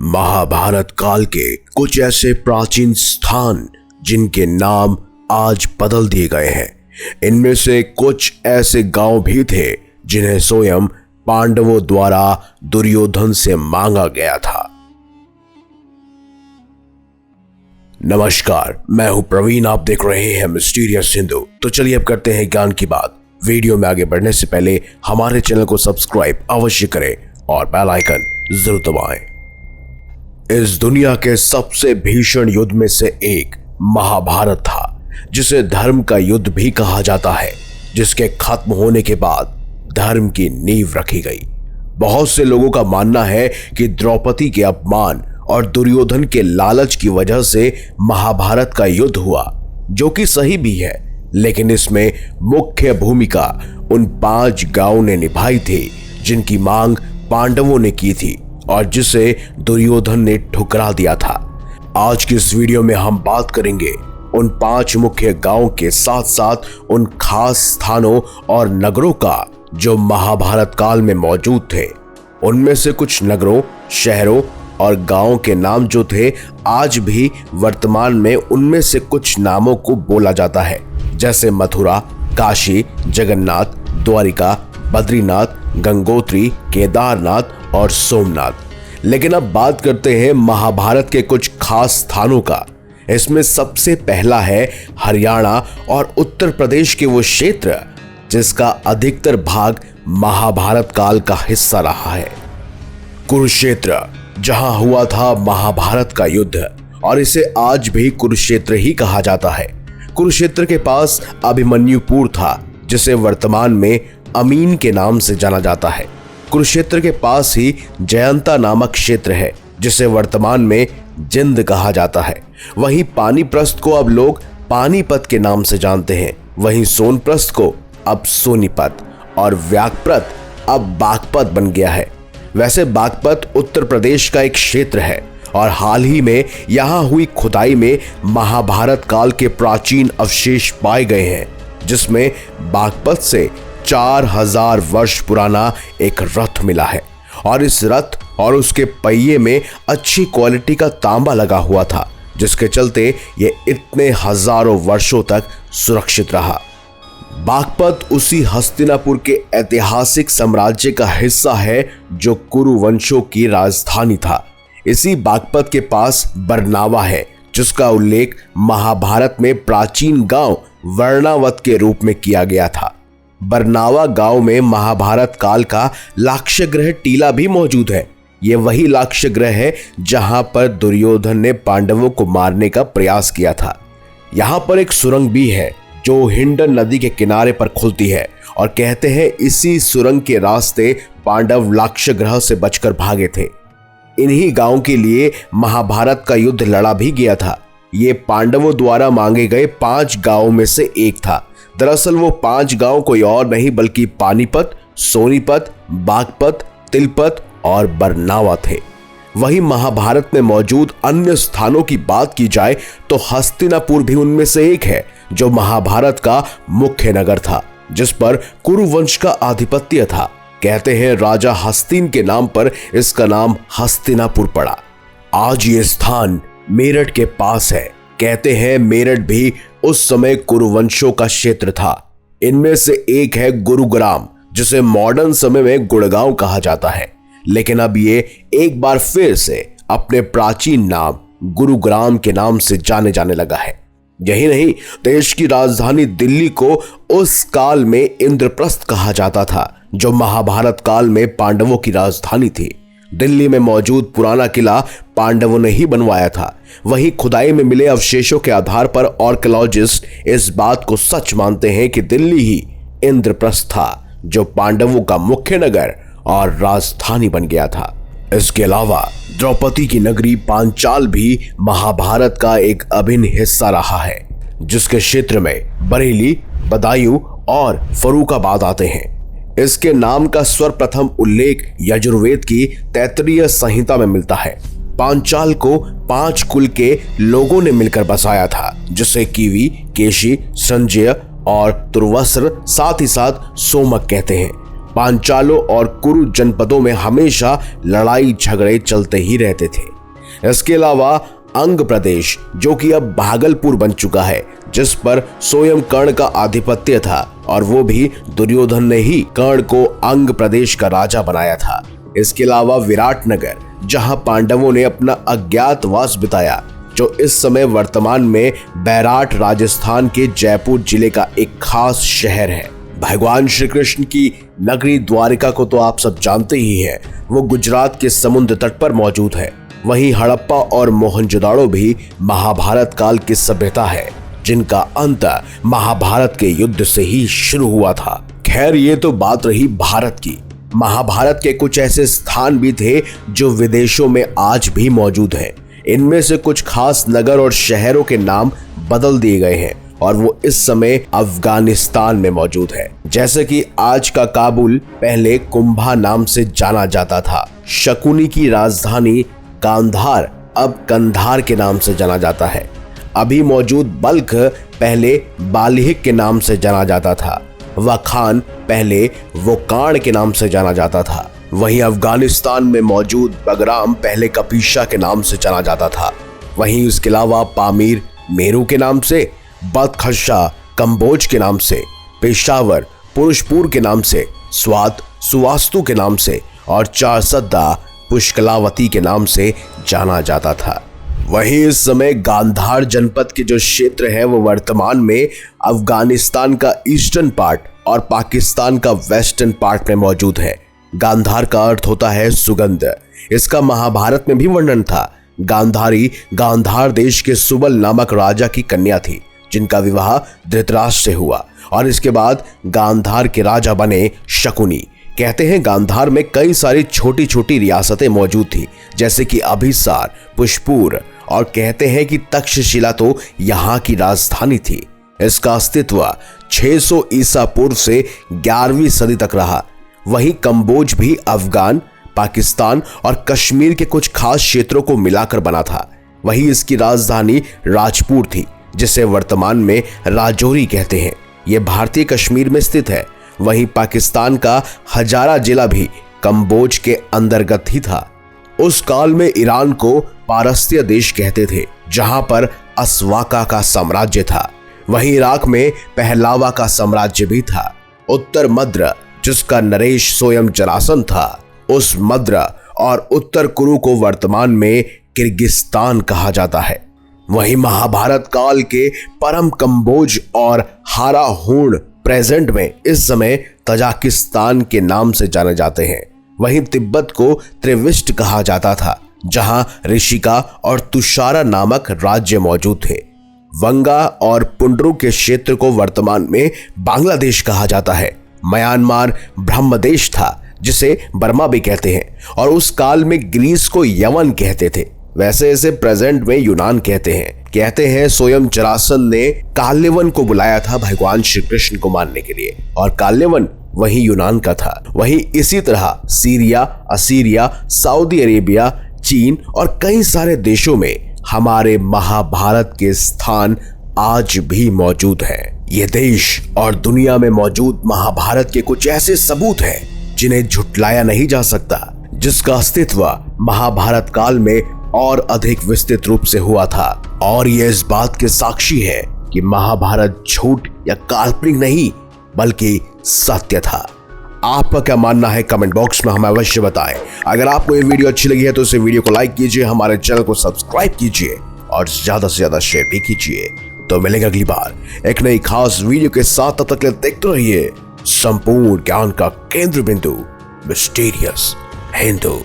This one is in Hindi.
महाभारत काल के कुछ ऐसे प्राचीन स्थान जिनके नाम आज बदल दिए गए हैं। इनमें से कुछ ऐसे गांव भी थे जिन्हें स्वयं पांडवों द्वारा दुर्योधन से मांगा गया था। नमस्कार, मैं हूं प्रवीण, आप देख रहे हैं मिस्टीरियस हिंदू। तो चलिए अब करते हैं ज्ञान की बात। वीडियो में आगे बढ़ने से पहले हमारे चैनल को सब्सक्राइब अवश्य करें और बेल आइकन जरूर दबाएं। इस दुनिया के सबसे भीषण युद्ध में से एक महाभारत था, जिसे धर्म का युद्ध भी कहा जाता है, जिसके खत्म होने के बाद धर्म की नींव रखी गई। बहुत से लोगों का मानना है कि द्रौपदी के अपमान और दुर्योधन के लालच की वजह से महाभारत का युद्ध हुआ, जो कि सही भी है। लेकिन इसमें मुख्य भूमिका उन 5 गांवों ने निभाई थी जिनकी मांग पांडवों ने की थी और जिसे दुर्योधन ने ठुकरा दिया था। आज की इस वीडियो में हम बात करेंगे उन 5 मुख्य गांवों के साथ साथ उन खास स्थानों और नगरों का जो महाभारत काल में मौजूद थे। उनमें से कुछ नगरों, शहरों और गांवों के नाम जो थे, आज भी वर्तमान में उनमें से कुछ नामों को बोला जाता है, जैसे मथुरा, काशी, जगन्नाथ, द्वारिका, बद्रीनाथ, गंगोत्री, केदारनाथ और सोमनाथ। लेकिन अब बात करते हैं महाभारत के कुछ खास स्थानों का। इसमें सबसे पहला है हरियाणा और उत्तर प्रदेश के वो क्षेत्र जिसका अधिकतर भाग महाभारत काल का हिस्सा रहा है। कुरुक्षेत्र, जहां हुआ था महाभारत का युद्ध, और इसे आज भी कुरुक्षेत्र ही कहा जाता है। कुरुक्षेत्र के पास अभिमन्युपुर था, जिसे वर्तमान में अमीन के नाम से जाना जाता है। कुरुक्षेत्र के पास ही जयंता नामक क्षेत्र है, जिसे वर्तमान में जिंद कहा जाता है। वहीं पानीप्रस्थ को अब लोग पानीपत के नाम से जानते हैं। वहीं सोनप्रस्थ को अब सोनीपत और व्याघ्रप्रत अब बागपत बन गया है। वैसे बागपत उत्तर प्रदेश का एक क्षेत्र है और हाल ही में यहाँ हुई खुदाई में महाभारत काल के प्राचीन अवशेष पाए गए हैं, जिसमें बागपत से 4000 वर्ष पुराना एक रथ मिला है और इस रथ और उसके पहिए में अच्छी क्वालिटी का तांबा लगा हुआ था, जिसके चलते ये इतने हजारों वर्षों तक सुरक्षित रहा। बागपत उसी हस्तिनापुर के ऐतिहासिक साम्राज्य का हिस्सा है जो कुरुवंशों की राजधानी था। इसी बागपत के पास बरनावा है, जिसका उल्लेख महाभारत में प्राचीन गांव वर्णावत के रूप में किया गया था। बरनावा गांव में महाभारत काल का लाक्षागृह टीला भी मौजूद है। ये वही लाक्षागृह है जहां पर दुर्योधन ने पांडवों को मारने का प्रयास किया था। यहाँ पर एक सुरंग भी है जो हिंडन नदी के किनारे पर खुलती है और कहते हैं इसी सुरंग के रास्ते पांडव लाक्षागृह से बचकर भागे थे। इन्हीं गांव के लिए महाभारत का युद्ध लड़ा भी गया था। ये पांडवों द्वारा मांगे गए 5 गांवों में से एक था। दरअसल वो 5 गांव कोई और नहीं बल्कि पानीपत, सोनीपत, बागपत, तिलपत और बरनावा थे। वहीं महाभारत में मौजूद अन्य स्थानों की बात की जाए तो हस्तिनापुर भी उनमें से एक है, जो महाभारत का मुख्य नगर था, जिस पर कुरुवंश का आधिपत्य था। कहते हैं राजा हस्तिन के नाम पर इसका नाम हस्तिनापुर पड़ा। आज ये स्थान मेरठ के पास है। कहते हैं मेरठ भी उस समय कुरुवंशों का क्षेत्र था। इनमें से एक है गुरुग्राम, जिसे मॉडर्न समय में गुड़गांव कहा जाता है, लेकिन अब ये एक बार फिर से अपने प्राचीन नाम गुरुग्राम के नाम से जाने जाने लगा है। यही नहीं, देश की राजधानी दिल्ली को उस काल में इंद्रप्रस्थ कहा जाता था, जो महाभारत काल में पांडवों की राजधानी थी। दिल्ली में मौजूद पुराना किला पांडवों ने ही बनवाया था। वहीं खुदाई में मिले अवशेषों के आधार पर आर्कियोलॉजिस्ट इस बात को सच मानते हैं कि दिल्ली ही इंद्रप्रस्थ था, जो पांडवों का मुख्य नगर और राजधानी बन गया था। इसके अलावा द्रौपदी की नगरी पांचाल भी महाभारत का एक अभिन्न हिस्सा रहा है, जिसके क्षेत्र में बरेली, बदायूं और फर्रुखाबाद आते हैं। इसके नाम का सर्वप्रथम उल्लेख यजुर्वेद की तैत्तिरीय संहिता में मिलता है। पांचाल को 5 कुल के लोगों ने मिलकर बसाया था, जिसे कीवी, केशी, संजय और तुर्वस्र साथ ही साथ सोमक कहते हैं। पांचालों और कुरु जनपदों में हमेशा लड़ाई झगड़े चलते ही रहते थे। इसके अलावा अंग प्रदेश, जो कि अब भागलपुर बन चुका है, जिस पर स्वयं कर्ण का आधिपत्य था और वो भी दुर्योधन ने ही कर्ण को अंग प्रदेश का राजा बनाया था। इसके अलावा विराटनगर, जहां पांडवों ने अपना अज्ञातवास बिताया, जो इस समय वर्तमान में बैराट राजस्थान के जयपुर जिले का एक खास शहर है। भगवान श्री कृष्ण की नगरी द्वारिका को तो आप सब जानते ही हैं, वो गुजरात के समुद्र तट पर मौजूद है। वहीं हड़प्पा और मोहनजोदाड़ो भी महाभारत काल की सभ्यता है, जिनका अंत महाभारत के युद्ध से ही शुरू हुआ था। खैर, ये तो बात रही भारत की। महाभारत के कुछ ऐसे स्थान भी थे जो विदेशों में आज भी मौजूद हैं। इनमें से कुछ खास नगर और शहरों के नाम बदल दिए गए हैं और वो इस समय अफगानिस्तान में मौजूद है। जैसे कि आज का काबुल पहले कुंभा नाम से जाना जाता था। शकुनी की राजधानी गांधार अब कंधार के नाम से जाना जाता है। अभी मौजूद बल्ख पहले बालिहिक के नाम से जाना जाता था। वखान पहले वोकान के नाम से जाना जाता था। वहीं अफगानिस्तान में मौजूद बगराम पहले कपीशा के नाम से जाना जाता था। वहीं इसके अलावा पामीर मेरू के नाम से, बदखशा कंबोज के नाम से, पेशावर पुरुषपुर के नाम से, स्वात सुवास्तु के नाम से और चारसद्दा पुष्कलावती के नाम से जाना जाता था। वहीं इस समय गांधार जनपद के जो क्षेत्र है वो वर्तमान में अफगानिस्तान का ईस्टर्न पार्ट और पाकिस्तान का वेस्टर्न पार्ट में मौजूद है। गांधार का अर्थ होता है सुगंध। इसका महाभारत में भी वर्णन था। गांधारी गांधार देश के सुबल नामक राजा की कन्या थी, जिनका विवाह धृतराष्ट्र से हुआ और इसके बाद गांधार के राजा बने शकुनी। कहते हैं गांधार में कई सारी छोटी छोटी रियासतें मौजूद थी, जैसे कि अभिसार, पुष्पुर, और कहते हैं कि तक्षशिला तो यहाँ की राजधानी थी। इसका अस्तित्व 600 ईसा पूर्व से 11वीं सदी तक रहा। वहीं कंबोज भी अफगान, पाकिस्तान और कश्मीर के कुछ खास क्षेत्रों को मिलाकर बना था। वहीं इसकी राजधानी राजपुर थी, जिसे वर्तमान में राजौरी कहते हैं। यह भारतीय कश्मीर में स्थित है। वहीं पाकिस्तान का हजारा जिला भी कंबोज के अंतर्गत ही था। उस काल में ईरान को पारस्तीय देश कहते थे, जहां पर अस्वाका का साम्राज्य था। वहीं इराक में पहलावा का साम्राज्य भी था। उत्तर मद्र, जिसका नरेश स्वयं जरासन था, उस मद्र और उत्तर कुरु को वर्तमान में किर्गिस्तान कहा जाता है। वहीं महाभारत काल के परम कंबोज और हाराहूण प्रेजेंट में इस समय तजाकिस्तान के नाम से जाने जाते हैं। वहीं तिब्बत को त्रिविष्ट कहा जाता था, जहां ऋषिका और तुषारा नामक राज्य मौजूद थे। वंगा और पुंड्रु के क्षेत्र को वर्तमान में बांग्लादेश कहा जाता है। म्यांमार ब्रह्मदेश था, जिसे बर्मा भी कहते हैं, और उस काल में ग्रीस को यवन कहते थे। वैसे इसे प्रेजेंट में यूनान कहते हैं। कहते हैं स्वयं जरासन ने काल्यवन को बुलाया था भगवान श्री कृष्ण को मारने के लिए, और काल्यवन वही यूनान का था। वहीं इसी तरह सीरिया, असीरिया, सऊदी अरेबिया, चीन और कई सारे देशों में हमारे महाभारत के स्थान आज भी मौजूद हैं। ये देश और दुनिया में मौजूद महाभारत के कुछ ऐसे सबूत हैं जिन्हें झुटलाया नहीं जा सकता, जिसका अस्तित्व महाभारत काल में और अधिक विस्तृत रूप से हुआ था। और यह इस बात के साक्षी है कि महाभारत झूठ या काल्पनिक नहीं बल्कि सत्य था। आपका क्या मानना है कमेंट बॉक्स में हमें अवश्य बताएं। अगर आपको ये वीडियो अच्छी लगी है तो इसे वीडियो को लाइक कीजिए, हमारे चैनल को सब्सक्राइब कीजिए और ज्यादा से ज्यादा शेयर भी कीजिए। तो मिलेंगे अगली बार एक नई खास वीडियो के साथ। तब तक के लिए देखते रहिए संपूर्ण ज्ञान का केंद्र बिंदु मिस्टीरियस हिंदू।